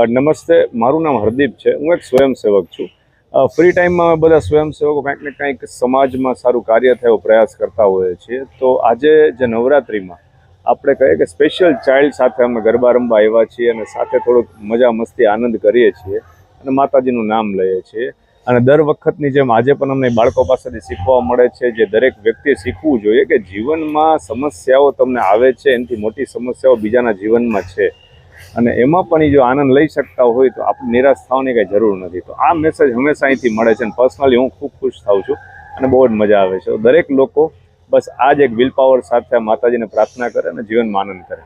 નમસ્તે, મારું નામ હરદીપ છે. હું એક સ્વયંસેવક છું. ફ્રી ટાઈમમાં અમે બધા સ્વયંસેવકો કંઈક ને કંઈક સમાજમાં સારું કાર્ય થાય એવો પ્રયાસ કરતા હોઈએ છીએ. તો આજે જે નવરાત્રિમાં આપણે કહીએ કે સ્પેશિયલ ચાઇલ્ડ સાથે અમે ગરબા રમવા આવ્યા છીએ અને સાથે થોડુંક મજા મસ્તી આનંદ કરીએ છીએ અને માતાજીનું નામ લઈએ છીએ. અને દર વખતની જેમ આજે પણ અમને બાળકો પાસેથી શીખવા મળે છે, જે દરેક વ્યક્તિએ શીખવું જોઈએ કે જીવનમાં સમસ્યાઓ તમને આવે છે, એનાથી મોટી સમસ્યાઓ બીજાના જીવનમાં છે અને એમાં પણ એ જો આનંદ લઈ શકતા હોય તો આપણે નિરાશ થવાની કંઈ જરૂર નથી. તો આ મેસેજ હંમેશા અહીંથી મળે છે અને પર્સનલી હું ખૂબ ખુશ થાઉં છું અને બહુ જ મજા આવે છે. દરેક લોકો બસ આ જ એક વિલ પાવર સાથે માતાજીને પ્રાર્થના કરે અને જીવનમાં આનંદ કરે.